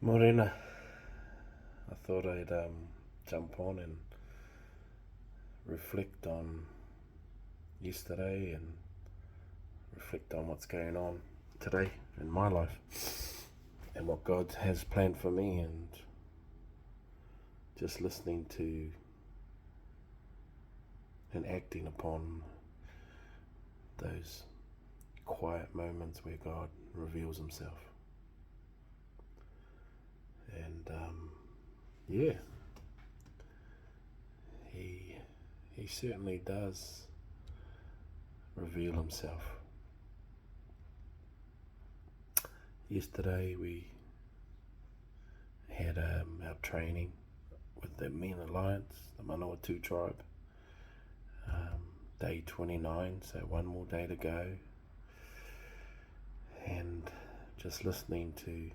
Morena, I thought I'd jump on and reflect on yesterday and reflect on what's going on today in my life and what God has planned for me, and just listening to and acting upon those quiet moments where God reveals himself. And yeah, he certainly does reveal himself. Yesterday we had our training with the Men Alliance, the Manawatu tribe. Day 29, so one more day to go. And just listening to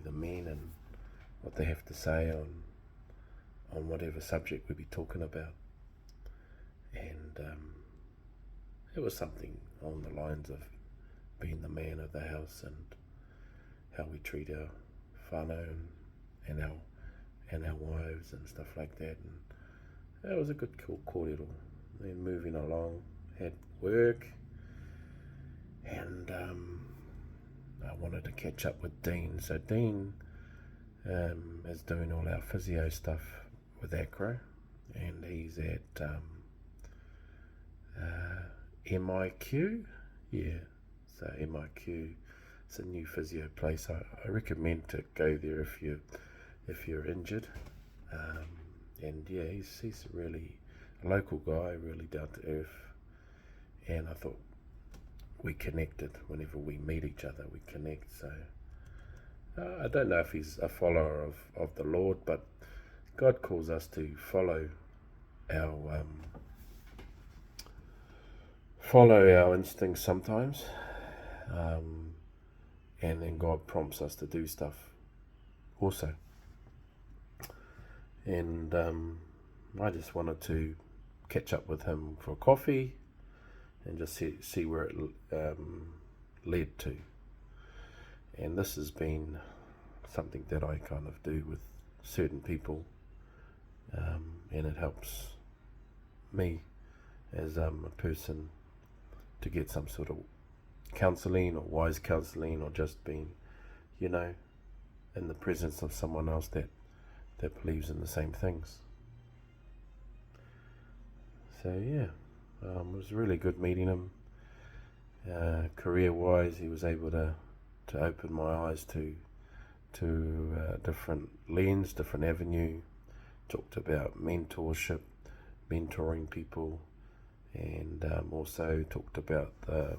the men and what they have to say on whatever subject we'll be talking about. And it was something along the lines of being the man of the house and how we treat our whānau and our wives and stuff like that. And it was a good kōrero. Then moving along, had work, and I wanted to catch up with Dean. So Dean is doing all our physio stuff with Acro, and he's at MIQ. Yeah, so MIQ, it's a new physio place. I recommend to go there if you're injured. And yeah, he's really a local guy, really down to earth. And I thought we connected. Whenever we meet each other, we connect. So I don't know if he's a follower of the Lord, but God calls us to follow our instincts sometimes, and then God prompts us to do stuff also. And I just wanted to catch up with him for coffee and just see where it led to. And this has been something that I kind of do with certain people, and it helps me as a person to get some sort of counselling or wise counselling, or just being, in the presence of someone else that believes in the same things. So yeah, it was really good meeting him. Career-wise, he was able to open my eyes to different lens, different avenue. Talked about mentorship, mentoring people, and also talked about the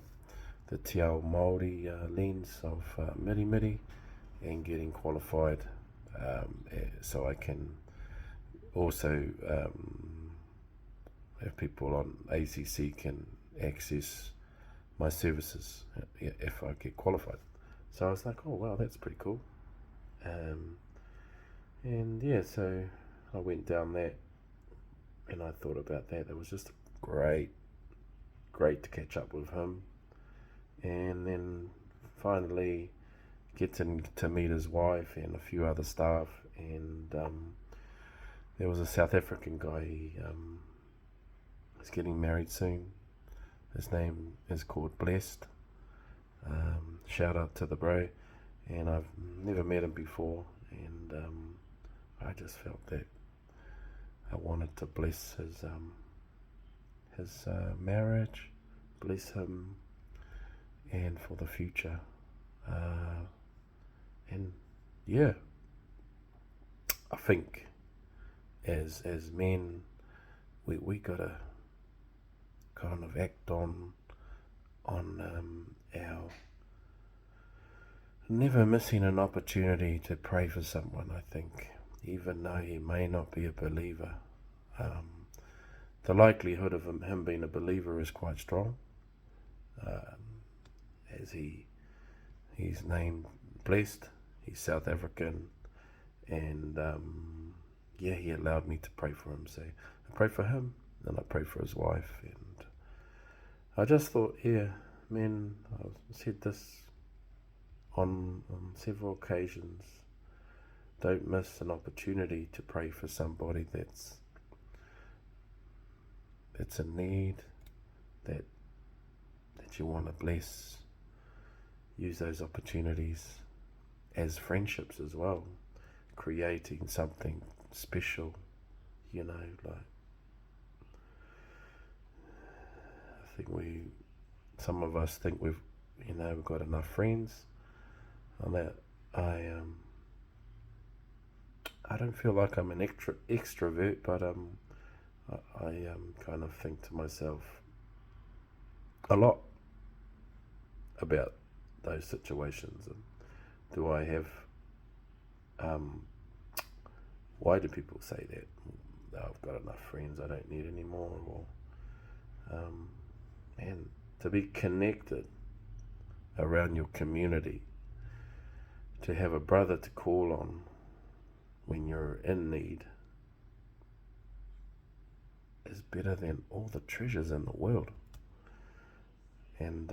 Te Ao Māori lens of Mirimiri and getting qualified, so I can also have people on ACC can access my services if I get qualified. So I was like, oh wow, that's pretty cool. And yeah, so I went down that and I thought about that. It was just great to catch up with him, and then finally getting to meet his wife and a few other staff. And there was a South African guy. He is getting married soon. His name is called Blessed. Shout out to the bro. And I've never met him before, and I just felt that I wanted to bless his marriage, bless him, and for the future. And yeah, I think as men, we gotta kind of act on our never missing an opportunity to pray for someone. I think even though he may not be a believer, the likelihood of him being a believer is quite strong, as he's named Blessed. He's South African, and yeah, he allowed me to pray for him. So I pray for him, and I pray for his wife. And I just thought, yeah, man, I've said this on several occasions. don't miss an opportunity to pray for somebody that's in need, that you want to bless. Use those opportunities as friendships as well, creating something special, like I think some of us think we've got enough friends, and that I don't feel like I'm an extrovert, but I kind of think to myself a lot about those situations, and do I have why do people say that? I've got enough friends, I don't need any more. Or and to be connected around your community, to have a brother to call on when you're in need, is better than all the treasures in the world. And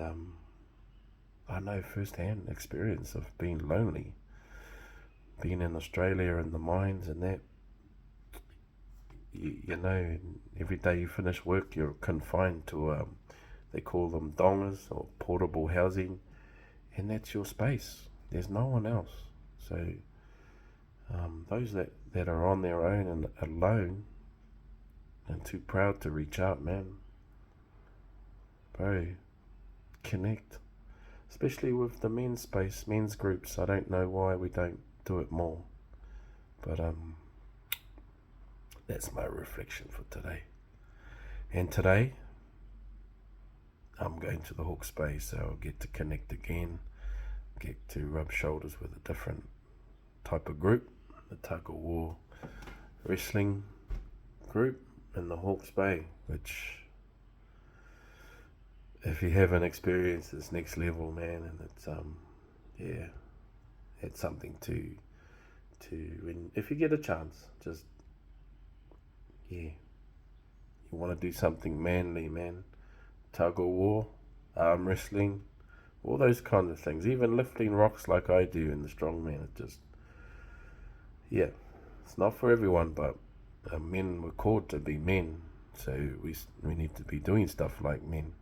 I know firsthand experience of being lonely, being in Australia in the mines, and that every day you finish work, you're confined to they call them dongas, or portable housing, and that's your space. There's no one else. So those that are on their own and alone and too proud to reach out, man, bro, connect. Especially with the men's space, men's groups. I don't know why we don't do it more. But that's my reflection for today. And today, I'm going to the Hawke's Bay, so I'll get to connect again, get to rub shoulders with a different type of group, the Tug of War wrestling group in the Hawke's Bay, which, if you haven't experienced, this next level, man, and it's it's something to if you get a chance, just you want to do something manly, man. Tug of war, arm wrestling, all those kind of things, even lifting rocks like I do in the strongman. It just, it's not for everyone, but men were called to be men, so we need to be doing stuff like men.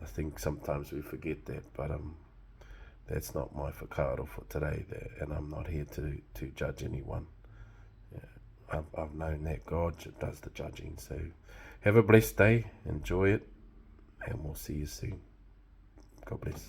I think sometimes we forget that, but that's not my whakaaro for today, and I'm not here to judge anyone. I've known that God does the judging, so have a blessed day, enjoy it, and we'll see you soon. God bless.